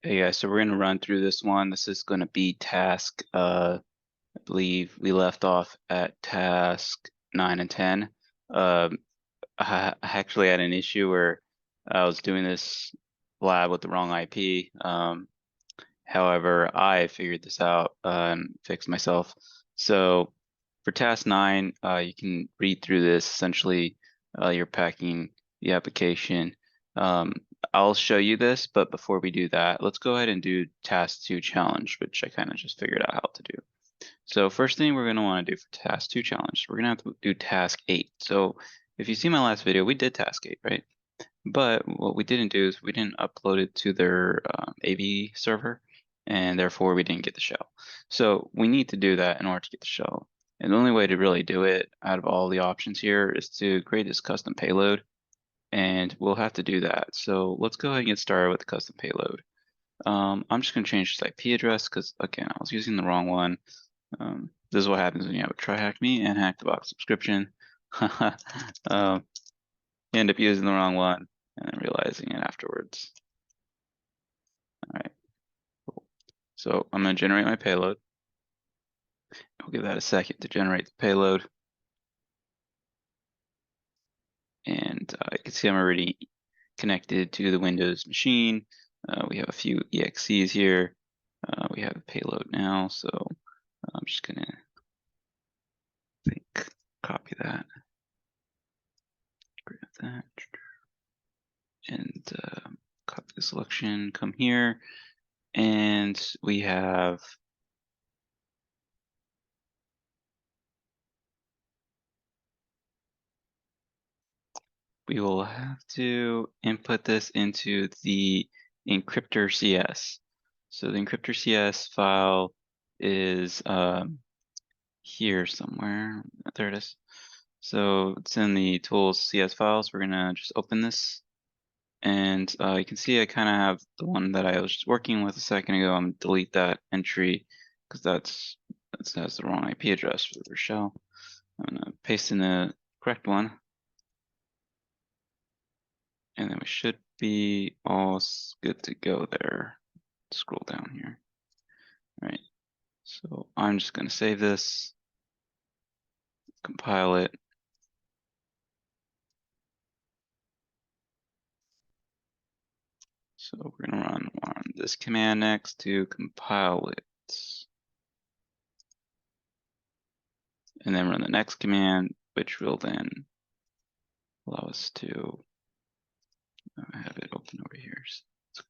Hey guys, so we're going to run through this one. This is going to be task, I believe we left off at task 9 and 10. I actually had an issue where I was doing this lab with the wrong IP. However, I figured this out and fixed myself. So for task 9, you can read through this. Essentially, you're packing the application. Um, I'll show you this, but before we do that, let's go ahead and do task 2 challenge, which I kind of just figured out how to do. So first thing we're going to want to do for task 2 challenge, we're going to have to do task 8. So if you see my last video, we did task 8, right? But what we didn't do is we didn't upload it to their AV server, and therefore we didn't get the shell. So we need to do that in order to get the shell. And the only way to really do it out of all the options here is to create this custom payload, and we'll have to do that. So let's go ahead and get started with the custom payload. I'm just going to change this IP address because, again, I was using the wrong one. This is what happens when you have a try hack me and hack the box subscription. You end up using the wrong one and then realizing it afterwards. All right, cool. So I'm going to generate my payload. I'll give that a second to generate the payload. And you can see I'm already connected to the Windows machine. We have a few EXEs here. We have a payload now, so I'm just going to copy that, grab that, and copy the selection, come here, and we have we will have to input this into the encryptor CS. So the encryptor CS file is here somewhere. There it is. So it's in the tools CS files. We're gonna just open this, and you can see I kind of have the one that I was just working with a second ago. I'm gonna delete that entry because that has the wrong IP address for the shell. I'm gonna paste in the correct one, and then we should be all good to go there. Scroll down here. All right, so I'm just gonna save this, compile it. So we're gonna run this command next to compile it. And then run the next command, which will then allow us to have it open over here. So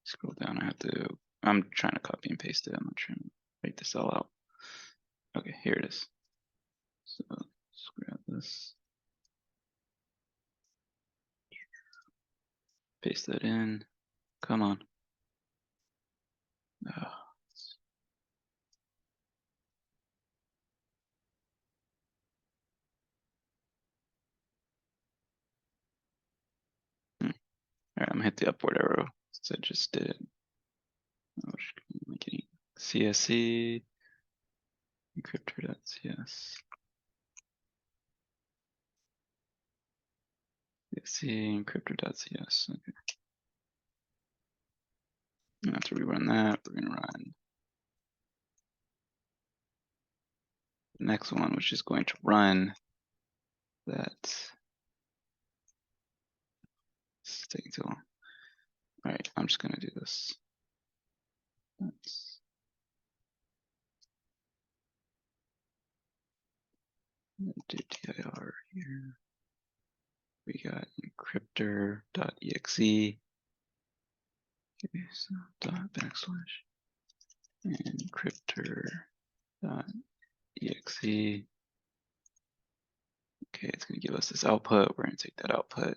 scroll down, I'm trying to copy and paste it. I'm not trying to write this all out. Okay, here it is. So let's grab this, paste that in. Come on. Oh. All right, I'm gonna hit the upward arrow since I just did it. Oh, am I getting CSC encryptor.cs. CSC encryptor.cs. Okay. And after we run that, we're gonna run the next one, which is going to run that. It's taking too long. All right, I'm just gonna do this. Let's do dir here. We got encryptor.exe. Okay, so dot backslash encryptor.exe. Okay, it's gonna give us this output. We're gonna take that output,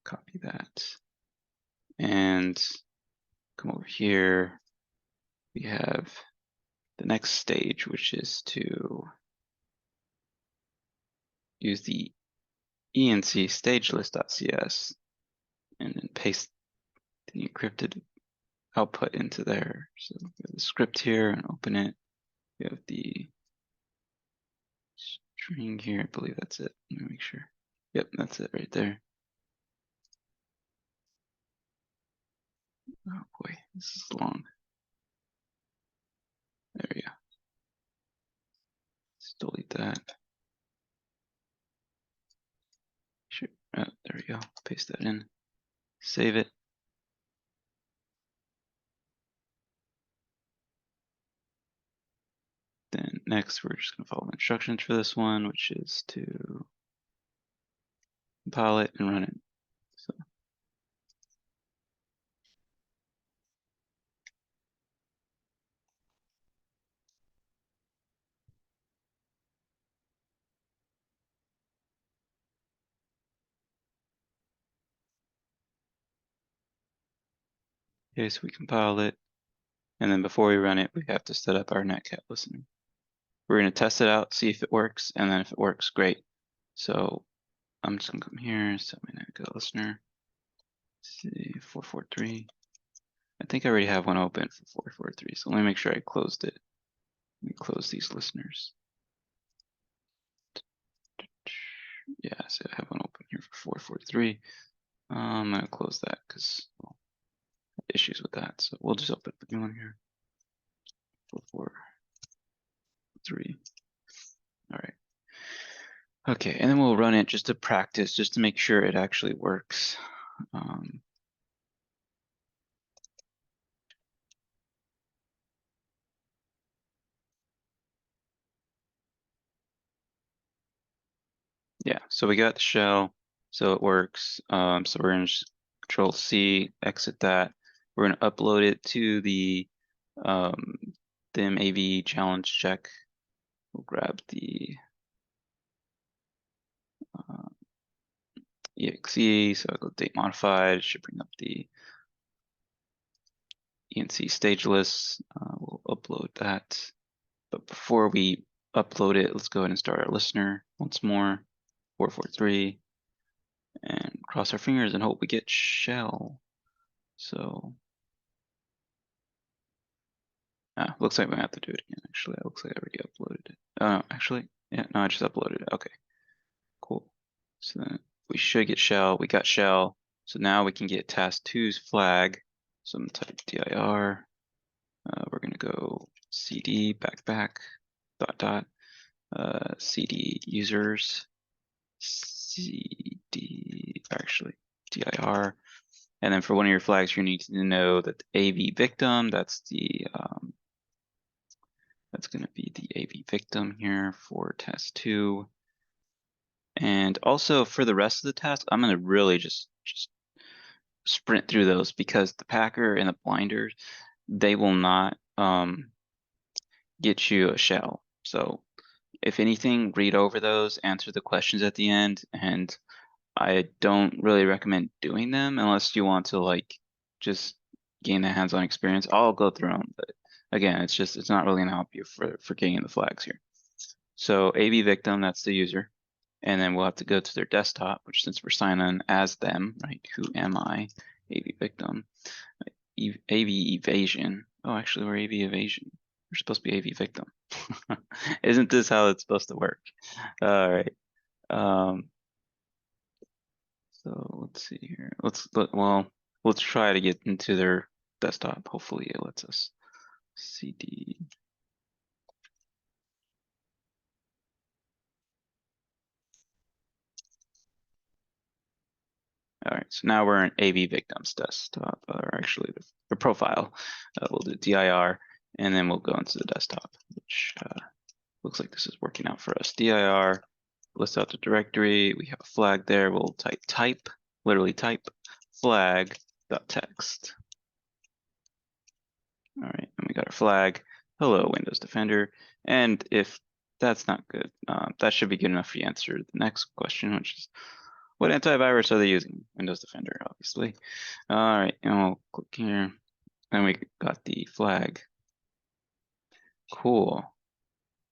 copy that, and come over here. We have the next stage, which is to use the enc stagelist.cs and then paste the encrypted output into there. So we have the script here and open it. We have the string here. I believe that's it. Let me make sure. Yep, that's it right there. Oh boy, this is long. There we go. Let's delete that. Sure. Oh, there we go. Paste that in. Save it. Then next, we're just going to follow the instructions for this one, which is to compile it and run it. So, okay, so we compiled it. And then before we run it, we have to set up our netcat listening. We're going to test it out, see if it works, and then if it works, great. So I'm just going to come here, set my netcat listener. See, 443. I think I already have one open for 443, so let me make sure I closed it. Let me close these listeners. Yeah, so I have one open here for 443. I'm going to close that because issues with that. So we'll just open the new one here. 443. All right. Okay, and then we'll run it just to practice, just to make sure it actually works. Yeah, so we got the shell, so it works. So we're going to Control C, exit that. We're going to upload it to the them AV challenge check. We'll grab the exe, so I'll go date modified. It should bring up the ENC stage list. We'll upload that. But before we upload it, let's go ahead and start our listener once more. 443, and cross our fingers and hope we get shell. So looks like we have to do it again. Actually, it looks like I already uploaded it. Oh, actually, yeah, no, I just uploaded it. Okay, cool. So then we should get shell. We got shell. So now we can get task 2's flag. So I'm gonna type dir. We're gonna go cd back cd users cd actually dir. And then for one of your flags, you need to know that the AV victim, that's going to be the AV victim here for task 2. And also for the rest of the task, I'm going to really just sprint through those because the packer and the blinders, they will not get you a shell. So if anything, read over those, answer the questions at the end, and I don't really recommend doing them unless you want to like just gain the hands-on experience. I'll go through them, but again, it's not really gonna help you for getting the flags here. So AV victim, that's the user, and then we'll have to go to their desktop, which since we're signing as them, right? Who am I? AV victim, AV evasion. Oh, actually, we're AV evasion. We're supposed to be AV victim. Isn't this how it's supposed to work? All right. So let's see here. Let's try to get into their desktop. Hopefully it lets us. CD. All right, so now we're in AV victims desktop, or actually the profile. We'll do dir, and then we'll go into the desktop, which looks like this is working out for us. Dir, list out the directory. We have a flag there. We'll type, literally type flag.txt. All right, and we got our flag. Hello, Windows Defender. And if that's not good, that should be good enough for you to answer the next question, which is, what antivirus are they using? Windows Defender, obviously. All right, and we'll click here. And we got the flag. Cool.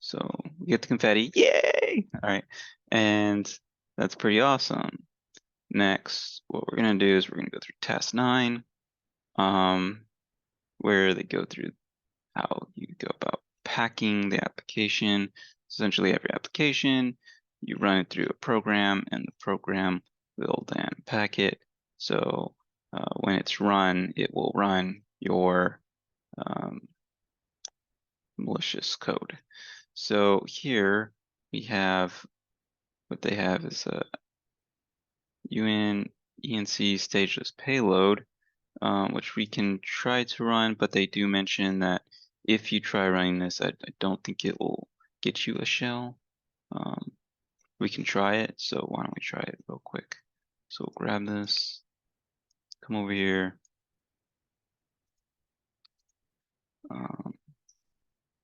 So we get the confetti. Yay! All right, and that's pretty awesome. Next, what we're gonna do is we're gonna go through task 9, where they go through how you go about packing the application. essentially every application, you run it through a program, and the program will then pack it. So when it's run, it will run your malicious code. So here we have what they have is a ENC stageless payload, which we can try to run, but they do mention that if you try running this, I don't think it will get you a shell. We can try it, so why don't we try it real quick? So we'll grab this, come over here.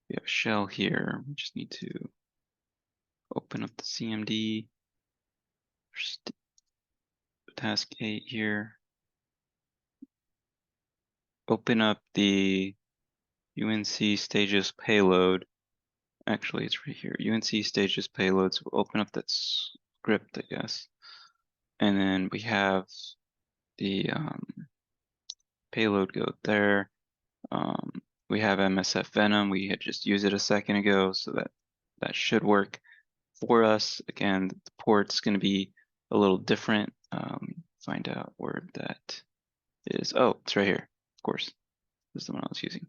We have a shell here. We just need to open up the CMD. Task 8 here. Open up the UNC stages payload. Actually, it's right here. UNC stages payload. So we'll open up that script, I guess. And then we have the payload go there. We have MSF Venom. We had just used it a second ago, so that should work for us. Again, the port's going to be a little different. Find out where that is. Oh, it's right here. Of course, this is the one I was using.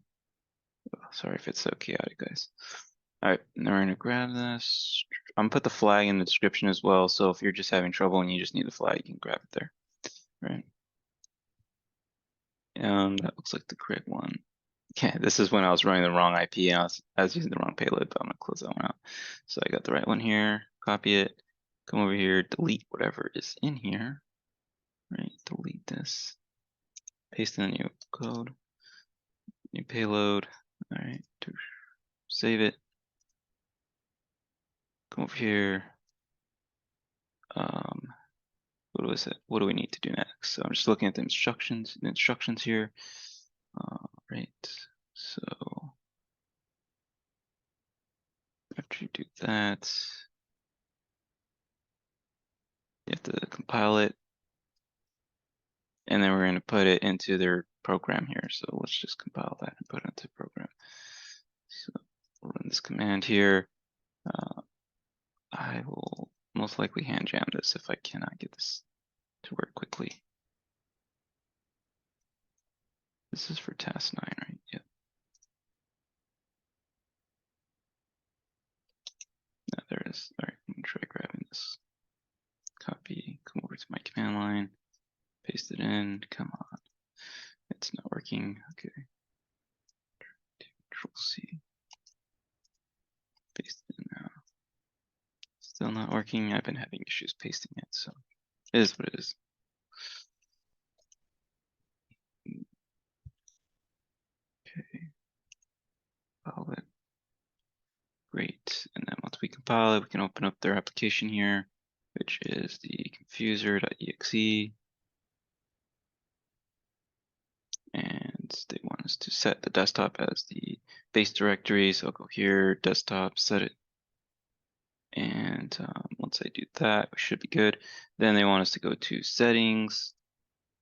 Oh, sorry if it's so chaotic, guys. All right, now we're going to grab this. I'm going to put the flag in the description as well, so if you're just having trouble and you just need the flag, you can grab it there. All right. That looks like the correct one. Okay, this is when I was running the wrong IP and I was using the wrong payload, but I'm gonna close that one out. So I got the right one here, copy it, come over here, delete whatever is in here, right? Delete this, paste in the new code, new payload, all right, save it, come over here. What was it? What do we need to do next? So I'm just looking at the instructions here. Right, so after you do that, you have to compile it, and then we're going to put it into their program here. So let's just compile that and put it into the program. So we'll run this command here. I will most likely hand jam this if I cannot get this to work quickly. This is for task 9, right? Yep. No, there it is. All right, I'm gonna try grabbing this. Copy, come over to my command line, paste it in. Come on, it's not working. Okay. Control C. Paste it in now. Still not working. I've been having issues pasting it, so it is what it is. Okay. Compile it. Great. And then once we compile it, we can open up their application here, which is the confuser.exe. And they want us to set the desktop as the base directory. So I'll go here, desktop, set it. And once I do that, we should be good. Then they want us to go to settings,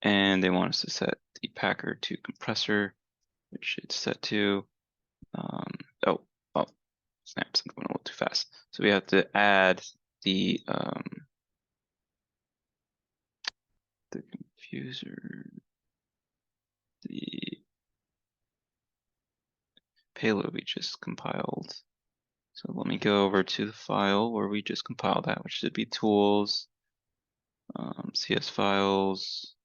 and they want us to set the packer to compressor, which it's set to. Oh, snaps, I'm going a little too fast. So we have to add the confuser, the payload we just compiled. So let me go over to the file where we just compiled that, which should be tools, CS files,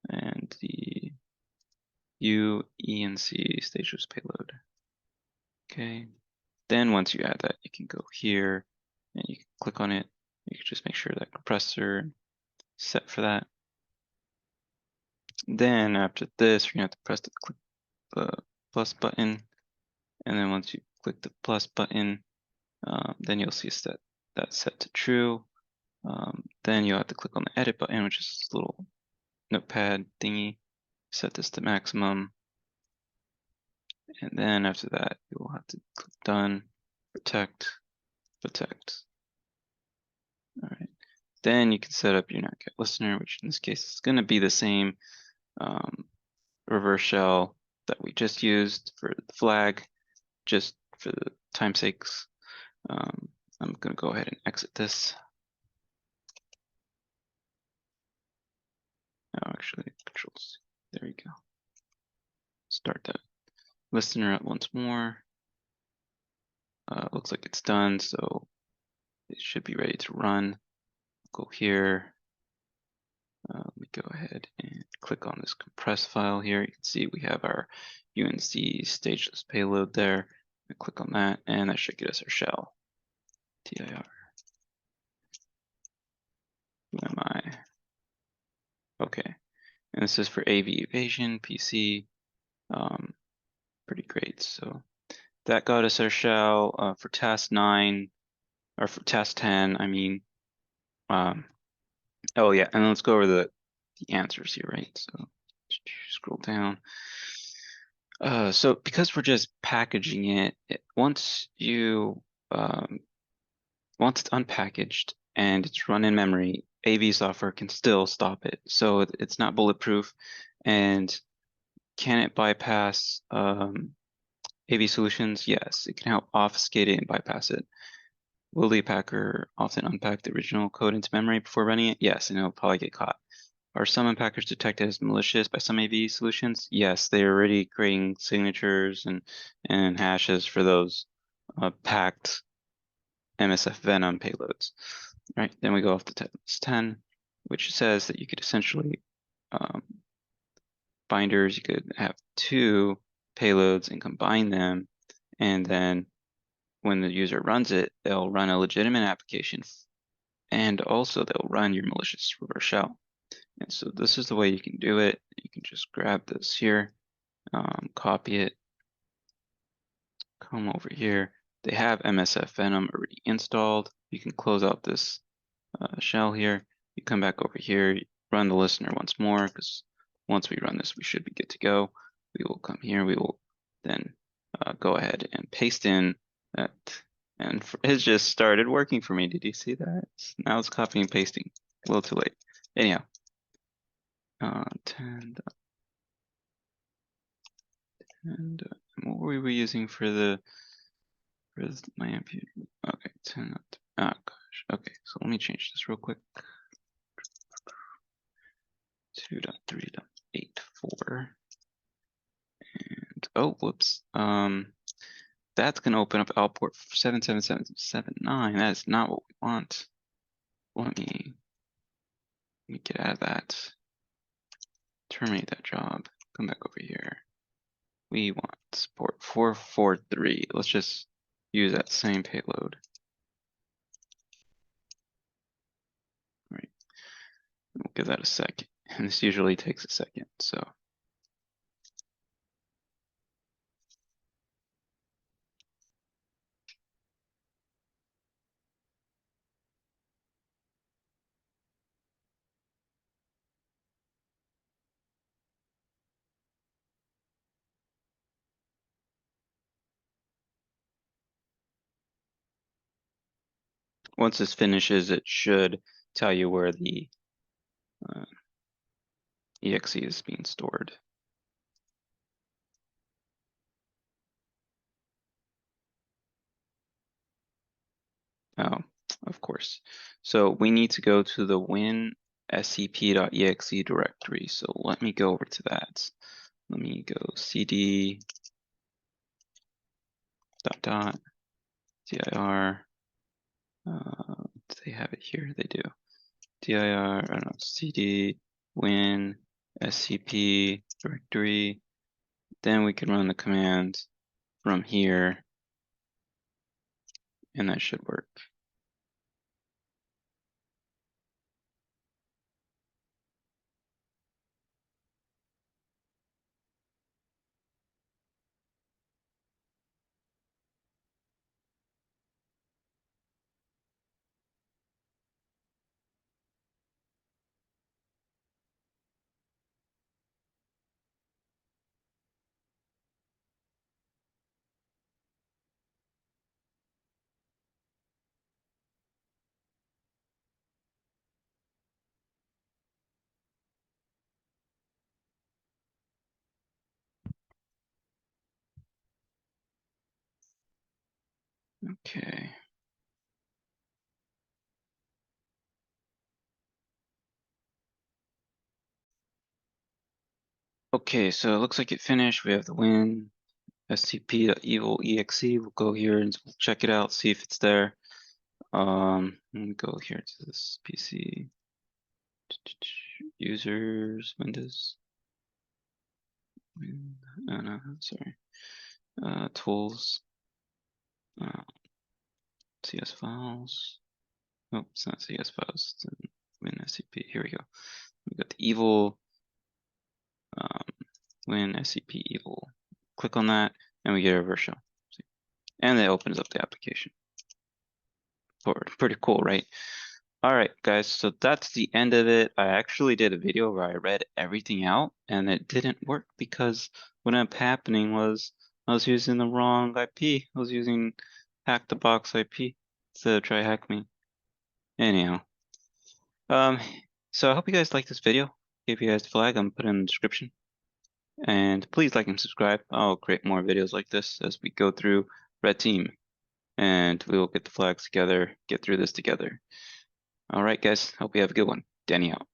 and the UENC stageless payload. Okay. Then once you add that, you can go here and you can click on it. You can just make sure that compressor set for that. Then after this, you're gonna have to press the plus button, and then once you click the plus button, then you'll see that set to true. Then you'll have to click on the edit button, which is this little notepad thingy. Set this to maximum, and then after that, you'll have to click done, protect. All right. Then you can set up your netcat listener, which in this case is going to be the same reverse shell that we just used for the flag, just for the time's sakes. I'm going to go ahead and exit this. Oh, actually, controls. There you go. Start that listener up once more. Looks like it's done, so it should be ready to run. Go here. We go ahead and click on this compress file here. You can see we have our UNC stageless payload there. We click on that, and that should get us our shell. TIR. Who am I? Okay. And this is for AV Evasion PC. Pretty great. So that got us our shell for task 9, or for task 10, I mean. Oh yeah, and let's go over the answers here, right? So scroll down. So because we're just packaging it, once it's unpackaged and it's run in memory, AV software can still stop it. So it's not bulletproof. And can it bypass AV solutions? Yes, it can help obfuscate it and bypass it. Will the attacker often unpack the original code into memory before running it? Yes, and it'll probably get caught. Are some unpackers detected as malicious by some AV solutions? Yes, they're already creating signatures and hashes for those packed MSF Venom payloads. Right, then we go off to task 10, which says that you could essentially binders, you could have 2 payloads and combine them, and then when the user runs it, they'll run a legitimate application, and also they'll run your malicious reverse shell. And so this is the way you can do it. You can just grab this here, copy it, come over here. They have MSF Venom already installed. You can close out this shell here. You come back over here, run the listener once more, because once we run this, we should be good to go. We will come here. We will then go ahead and paste in that. And it just started working for me. Did you see that? Now it's copying and pasting. A little too late. Anyhow, 10. And what were we using for my MP? Okay, 10. Oh gosh. Okay, so let me change this real quick. 2.3.84. And oh, whoops. That's gonna open up output 77779. That is not what we want. Let me get out of that. Terminate that job. Come back over here. We want support 443. Let's just use that same payload. Right. We'll give that a second. And this usually takes a second, so. Once this finishes, it should tell you where the exe is being stored. Oh, of course. So we need to go to the win scp.exe directory. So let me go over to that. Let me go cd dot dir. Do they have it here? They do. Dir, I don't know, cd win scp directory. Then we can run the command from here, and that should work. Okay. Okay, so it looks like it finished. We have the win. scp.evil.exe. We'll go here and we'll check it out, see if it's there. Let me go here to this PC. Users, Windows. No, sorry. Tools. CS files. Oh, it's not CS files. It's in WinSCP. Here we go. We got the evil. WinSCP evil. Click on that, and we get a reverse shell. And it opens up the application. Pretty cool, right? All right, guys, so that's the end of it. I actually did a video where I read everything out, and it didn't work because what ended up happening was I was using the wrong IP. I was using hack the box IP instead of try hack me. Anyhow, so I hope you guys like this video. If you guys the flag, I'm putting it in the description. And please like and subscribe. I'll create more videos like this as we go through Red Team. And we will get the flags together, get through this together. All right, guys. Hope you have a good one. Danny out.